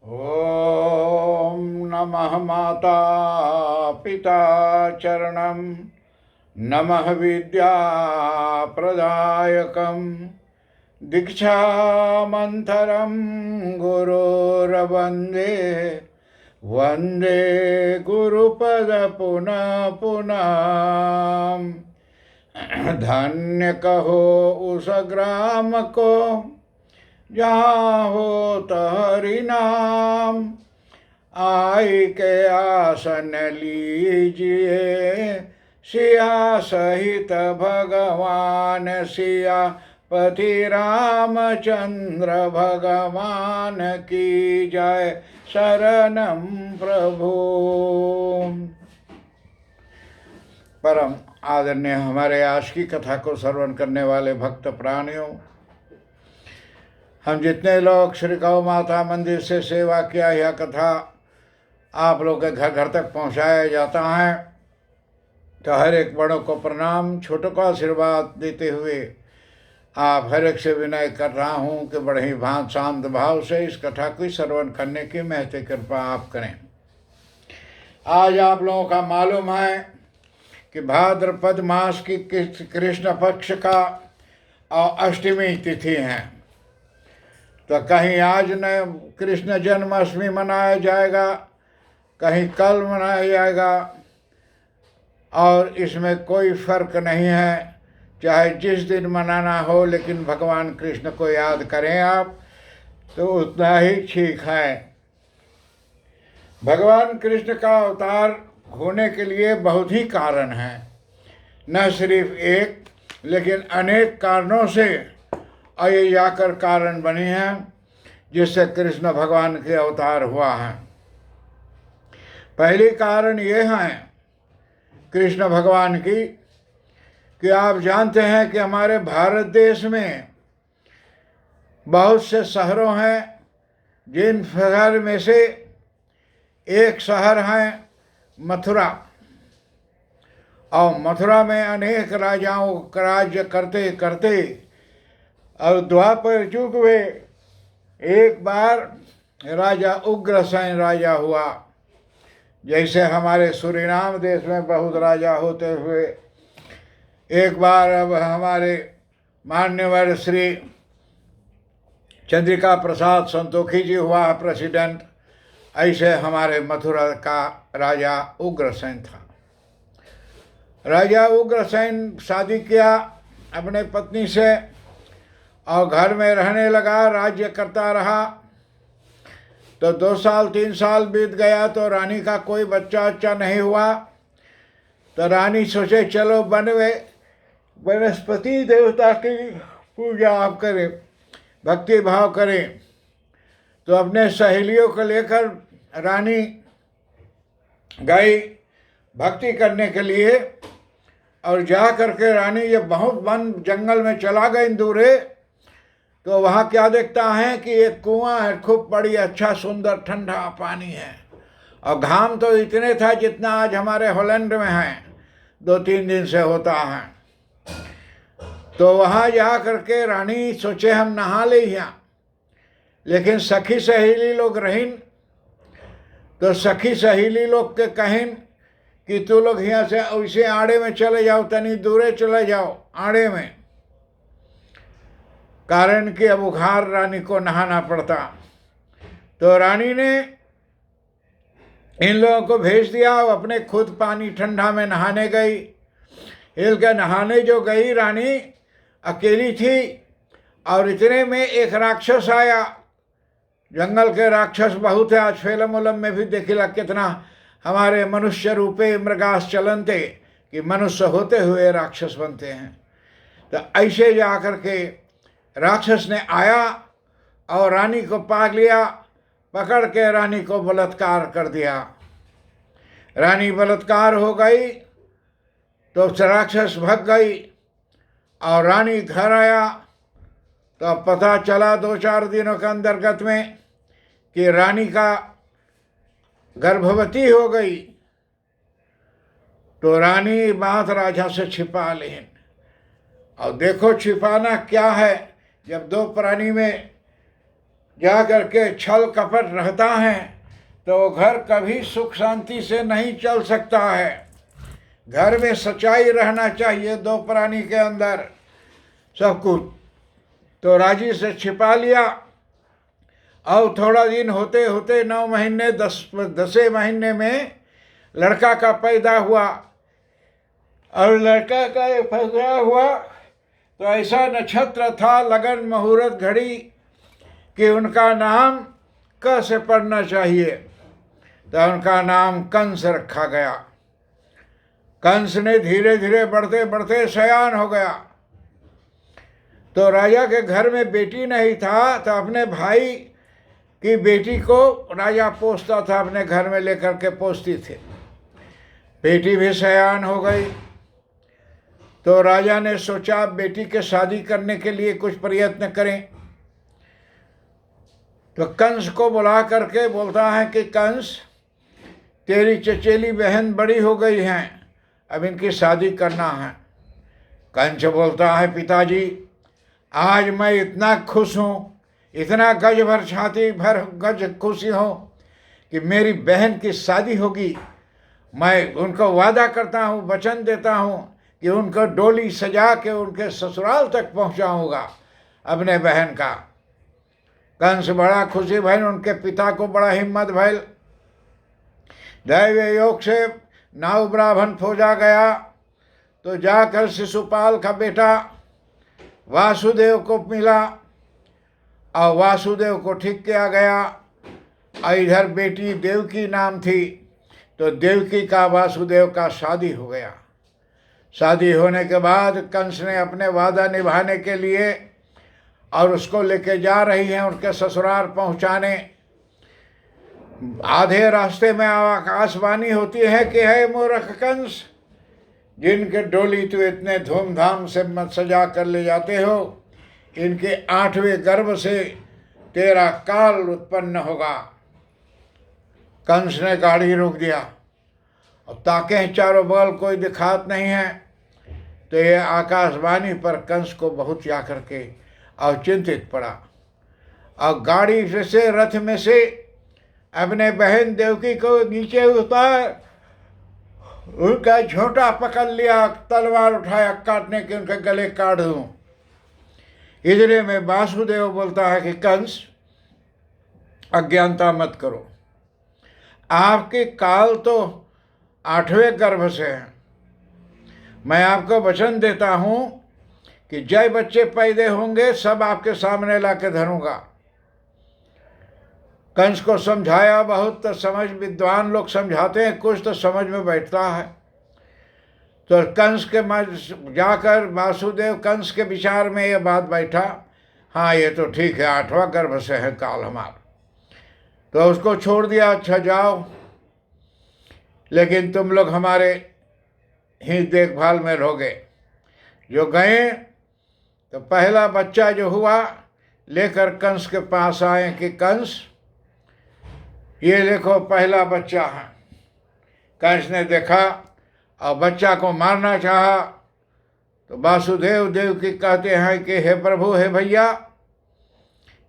ॐ नमः माता पिता चरणं नमः विद्याप्रदायकं दीक्षामन्त्रं गुरोर्वन्दे वन्दे गुरुपद पुनः पुनः। धन्य कहो उस ग्राम को जहाँ हो हरि नाम, आई के आसन लीजिए सिया सहित भगवान सिया पति रामचंद्र भगवान की जय। शरणम प्रभु। परम आदरणीय हमारे आज की कथा को श्रवण करने वाले भक्त प्राणियों, हम जितने लोग श्री गौ माता मंदिर से सेवा किया, यह कथा आप लोग के घर घर तक पहुंचाया जाता है, तो हर एक बड़ों को प्रणाम, छोटों को आशीर्वाद देते हुए आप हर एक से विनय कर रहा हूं कि बड़े ही भांत शांत भाव से इस कथा को श्रवण करने की महती कृपा आप करें। आज आप लोगों का मालूम है कि भाद्रपद मास की कृष्ण पक्ष का अष्टमी तिथि है, तो कहीं आज न कृष्ण जन्माष्टमी मनाया जाएगा, कहीं कल मनाया जाएगा, और इसमें कोई फर्क नहीं है, चाहे जिस दिन मनाना हो, लेकिन भगवान कृष्ण को याद करें आप तो उतना ही ठीक है। भगवान कृष्ण का अवतार होने के लिए बहुत ही कारण हैं, न सिर्फ एक लेकिन अनेक कारणों से ये जाकर कारण बनी हैं जिससे कृष्ण भगवान के अवतार हुआ है। पहली कारण ये है कृष्ण भगवान की कि आप जानते हैं कि हमारे भारत देश में बहुत से शहरों हैं, जिन शहर में से एक शहर है मथुरा, और मथुरा में अनेक राजाओं का राज्य करते करते और द्वापर युग में एक बार राजा उग्रसेन राजा हुआ। जैसे हमारे सूरीनाम देश में बहुत राजा होते हुए एक बार अब हमारे मान्यवर श्री चंद्रिका प्रसाद संतोखी जी हुआ प्रेसिडेंट, ऐसे हमारे मथुरा का राजा उग्रसेन था। राजा उग्रसेन शादी किया अपने पत्नी से और घर में रहने लगा, राज्य करता रहा। तो 2 साल 3 साल बीत गया तो रानी का कोई बच्चा अच्छा नहीं हुआ, तो रानी सोचे चलो वनस्पति देवता की पूजा आप करें, भक्ति भाव करें। तो अपने सहेलियों को लेकर रानी गई भक्ति करने के लिए, और जा करके रानी जब बहुत वन जंगल में चला गई दूरे, तो वहाँ क्या देखता है कि एक कुआं है, खूब बड़ी अच्छा सुंदर ठंडा पानी है, और घाम तो इतने था जितना आज हमारे हॉलैंड में है, 2-3 दिन से होता है। तो वहाँ जा करके रानी सोचे हम नहा ले यहाँ, लेकिन सखी सहेली लोग रहीन, तो सखी सहेली लोग के कहिन कि तू लोग यहाँ से उसे आड़े में चले जाओ, तनी दूरे चले जाओ आड़े में, कारण कि अब उघार रानी को नहाना पड़ता। तो रानी ने इन लोगों को भेज दिया, अपने खुद पानी ठंडा में नहाने गई। हिल के नहाने जो गई रानी अकेली थी, और इतने में एक राक्षस आया। जंगल के राक्षस बहुत है, आज फिल्म उलम में भी देखिला कितना हमारे मनुष्य रूपे मृगास चलनते कि मनुष्य होते हुए राक्षस बनते हैं। तो ऐसे जा कर के राक्षस ने आया और रानी को पाग लिया, पकड़ के रानी को बलात्कार कर दिया। रानी बलात्कार हो गई तो राक्षस भाग गई, और रानी घर आया तो पता चला 2-4 दिनों के अंतर्गत में कि रानी का गर्भवती हो गई। तो रानी बात राजा से छिपा लेन, और देखो छिपाना क्या है, जब दो प्राणी में जा करके छल कपट रहता है तो वो घर कभी सुख शांति से नहीं चल सकता है। घर में सच्चाई रहना चाहिए दो प्राणी के अंदर सब कुछ। तो राजी से छिपा लिया और थोड़ा दिन होते होते 9 महीने 10 महीने में लड़का का पैदा हुआ। और लड़का का पैदा हुआ तो ऐसा नक्षत्र था, लगन मुहूर्त घड़ी, कि उनका नाम क से पढ़ना चाहिए। तो उनका नाम कंस रखा गया। कंस ने धीरे धीरे बढ़ते बढ़ते सयान हो गया। तो राजा के घर में बेटी नहीं था तो अपने भाई की बेटी को राजा पोसता था, अपने घर में लेकर के पोसती थे। बेटी भी सयान हो गई तो राजा ने सोचा बेटी के शादी करने के लिए कुछ प्रयत्न करें। तो कंस को बुला करके बोलता है कि कंस, तेरी चचेली बहन बड़ी हो गई हैं, अब इनकी शादी करना है। कंस बोलता है पिताजी, आज मैं इतना खुश हूँ, इतना गज भर छाती भर गज खुशी हूँ कि मेरी बहन की शादी होगी। मैं उनको वादा करता हूँ, वचन देता हूँ कि उनको डोली सजा के उनके ससुराल तक पहुँचाऊँगा अपने बहन का। कंस बड़ा खुशी भइल, उनके पिता को बड़ा हिम्मत भइल। दैव योग से नाव ब्राह्मण खोजा गया तो जाकर शिशुपाल का बेटा वासुदेव को मिला और वासुदेव को ठीक किया गया। और इधर बेटी देवकी नाम थी तो देवकी का वासुदेव का शादी हो गया। शादी होने के बाद कंस ने अपने वादा निभाने के लिए और उसको लेके जा रही हैं उनके ससुराल पहुंचाने। आधे रास्ते में आकाशवाणी होती है कि है मूर्ख कंस, जिनके डोली तो इतने धूमधाम से मत सजा कर ले जाते हो, इनके 8वें गर्भ से तेरा काल उत्पन्न होगा। कंस ने गाड़ी रोक दिया और ताके चारों बगल कोई दिखात नहीं है। तो ये आकाशवाणी पर कंस को बहुत जा करके और चिंतित पड़ा और गाड़ी से रथ में से अपने बहन देवकी को नीचे उतार, उनका झोंटा पकड़ लिया, तलवार उठाया काटने के, उनके गले काट दूं। इधरे में वासुदेव बोलता है कि कंस, अज्ञानता मत करो, आपके काल तो 8वें गर्भ से है। मैं आपको वचन देता हूं कि जय बच्चे पैदा होंगे सब आपके सामने ला के धरूंगा। कंस को समझाया बहुत, तो समझ विद्वान लोग समझाते हैं, कुछ तो समझ में बैठता है। तो कंस के जाकर वासुदेव कंस के विचार में ये बात बैठा, हाँ ये तो ठीक है, 8वां गर्भ से है काल हमारा। तो उसको छोड़ दिया, अच्छा जाओ, लेकिन तुम लोग हमारे ही देखभाल में रहोगे। जो गए तो पहला बच्चा जो हुआ लेकर कंस के पास आए कि कंस, ये देखो पहला बच्चा है। कंस ने देखा और बच्चा को मारना चाहा तो वासुदेव देवकी कहते हैं कि हे प्रभु, हे भैया,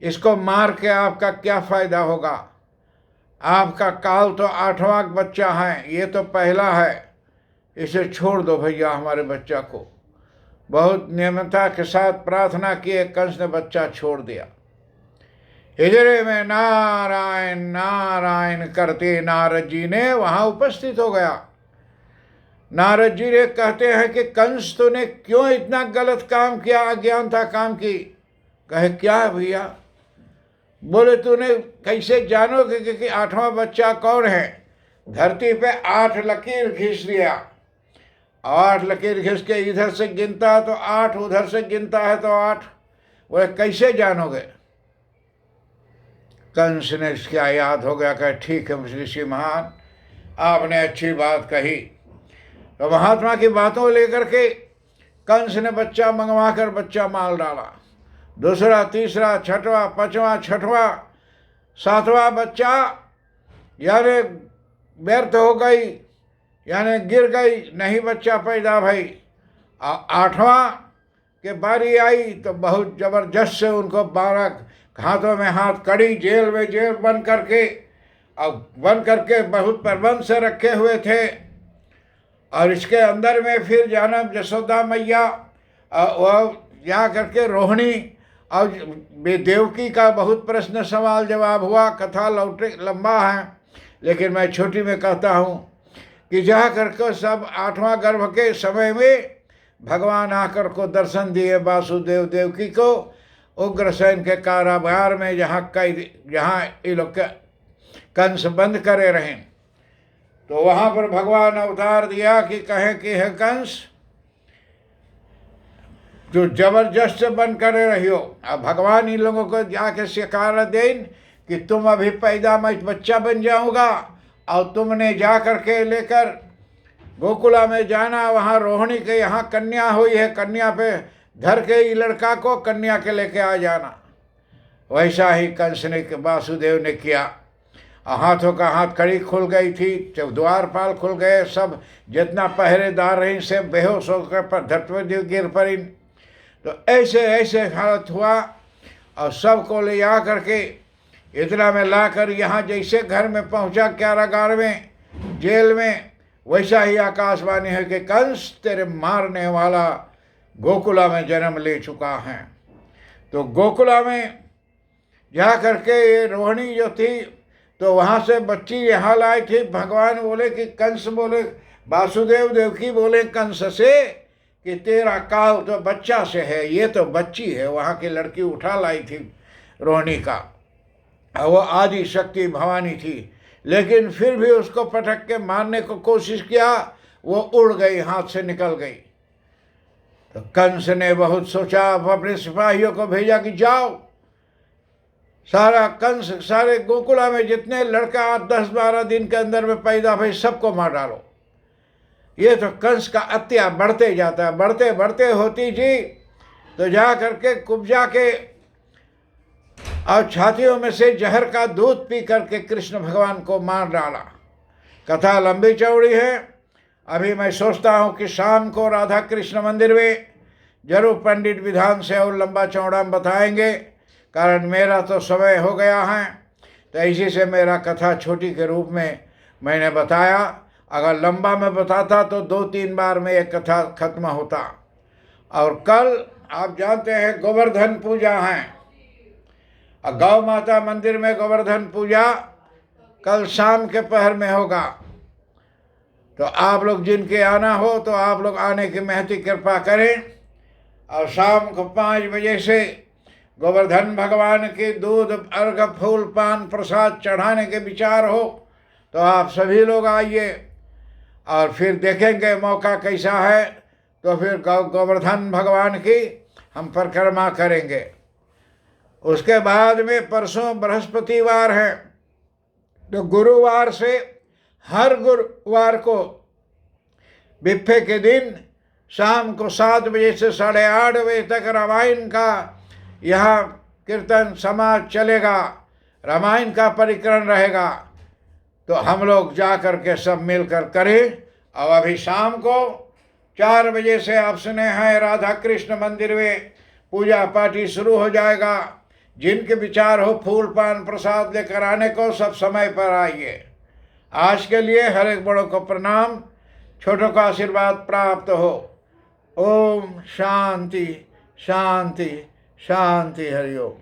इसको मार के आपका क्या फायदा होगा? आपका काल तो 8वां बच्चा है, ये तो पहला है, इसे छोड़ दो भैया हमारे बच्चा को। बहुत नियमता के साथ प्रार्थना किए, कंस ने बच्चा छोड़ दिया। इधरे में नारायण नारायण करते नारद जी ने वहां उपस्थित हो गया। नारद जी ने कहते हैं कि कंस तूने क्यों इतना गलत काम किया, अज्ञानता काम की? कहे क्या है भैया? बोले तूने कैसे जानोगे कि 8वां बच्चा कौन है? धरती पे 8 लकीर खींच दिया, 8 लकीर खींच के इधर से गिनता है तो 8, उधर से गिनता है तो 8। बोले कैसे जानोगे? कंस ने क्या याद हो गया, कहे ठीक है ऋषि महान, आपने अच्छी बात कही। तो महात्मा की बातों लेकर के कंस ने बच्चा मंगवा कर बच्चा मार डाला। दूसरा, तीसरा, छठवां, पांचवा, छठवां, 7वां बच्चा यानी व्यर्थ हो गई, यानी गिर गई, नहीं बच्चा पैदा भई। 8वां के बारी आई तो बहुत जबरदस्त से उनको हाथों में हाथ कड़ी, जेल में जेल बंद करके, और बंद करके बहुत प्रबंध से रखे हुए थे। और इसके अंदर में फिर जानब यशोदा मैया वह जा करके रोहिणी और देवकी का बहुत प्रश्न सवाल जवाब हुआ। कथा लौटे लंबा है, लेकिन मैं छोटी में कहता हूँ कि जा करके सब 8वां गर्भ के समय में भगवान आकर को दर्शन दिए वासुदेव देवकी को उग्रसेन के कारागार में, जहाँ ये लोग कंस बंद करे रहे। तो वहाँ पर भगवान अवतार दिया कि कहे कि है कंस, जो जबरदस्त बंद करे रही हो। अब भगवान इन लोगों को जाके शिकार दें कि तुम अभी पैदा मैं बच्चा बन जाऊंगा, और तुमने जा करके लेकर गोकुला में जाना, वहाँ रोहिणी के यहाँ कन्या हुई है, कन्या पे धर के ही लड़का को कन्या के लेके आ जाना। वैसा ही कंस ने वासुदेव ने किया। हाथों का हाथ कड़ी खुल गई थी, द्वारपाल खुल गए, सब जितना पहरेदार रही से बेहोश होकर पर धरती गिर पड़ी। तो ऐसे ऐसे हालत हुआ, और सबको ले जा करके इतना में लाकर यहाँ जैसे घर में पहुँचा कारागार में, जेल में, वैसा ही आकाशवाणी है कि कंस तेरे मारने वाला गोकुला में जन्म ले चुका है। तो गोकुला में जा करके ये रोहिणी जो थी, तो वहाँ से बच्ची यहाँ लाई थी। भगवान बोले कि कंस बोले, वासुदेव देवकी बोले कंस से कि तेरा काल तो बच्चा से है, ये तो बच्ची है। वहाँ की लड़की उठा लाई थी रोहिणी का, और वो आदि शक्ति भवानी थी, लेकिन फिर भी उसको पटक के मारने को कोशिश किया, वो उड़ गई, हाथ से निकल गई। तो कंस ने बहुत सोचा, अपने सिपाहियों को भेजा कि जाओ सारा कंस, सारे गोकुला में जितने लड़का 10-12 दिन के अंदर में पैदा भाई सबको मार डालो। ये तो कंस का अत्या बढ़ते जाता है, बढ़ते बढ़ते होती जी तो जा करके कुब्जा के और छातियों में से जहर का दूध पी करके कृष्ण भगवान को मार डाला। कथा लंबी चौड़ी है। अभी मैं सोचता हूँ कि शाम को राधा कृष्ण मंदिर में जरूर पंडित विधान से और लंबा चौड़ा बताएंगे, कारण मेरा तो समय हो गया है। तो इसी से मेरा कथा छोटी के रूप में मैंने बताया। अगर लंबा में बताता तो 2-3 बार में एक कथा खत्म होता। और कल आप जानते हैं गोवर्धन पूजा है, और गौ माता मंदिर में गोवर्धन पूजा कल शाम के पहर में होगा। तो आप लोग जिनके आना हो तो आप लोग आने की महती कृपा करें। और शाम को 5 बजे से गोवर्धन भगवान के दूध, अर्घ, फूल, पान, प्रसाद चढ़ाने के विचार हो तो आप सभी लोग आइए, और फिर देखेंगे मौका कैसा है, तो फिर गोवर्धन भगवान की हम परिक्रमा करेंगे। उसके बाद में परसों बृहस्पतिवार है, तो गुरुवार से हर गुरुवार को बिफ्फे के दिन शाम को 7 बजे से 8:30 बजे तक रामायण का यहाँ कीर्तन समाज चलेगा, रामायण का परिक्रम रहेगा। तो हम लोग जा कर के सब मिलकर करें। और अभी शाम को 4 बजे से आप सुने हैं राधा कृष्ण मंदिर में पूजा पाठी शुरू हो जाएगा। जिनके विचार हो फूल पान प्रसाद लेकर आने को, सब समय पर आइए। आज के लिए हर एक बड़ों को प्रणाम, छोटों का आशीर्वाद प्राप्त हो। ओम शांति शांति शांति, हरिओम।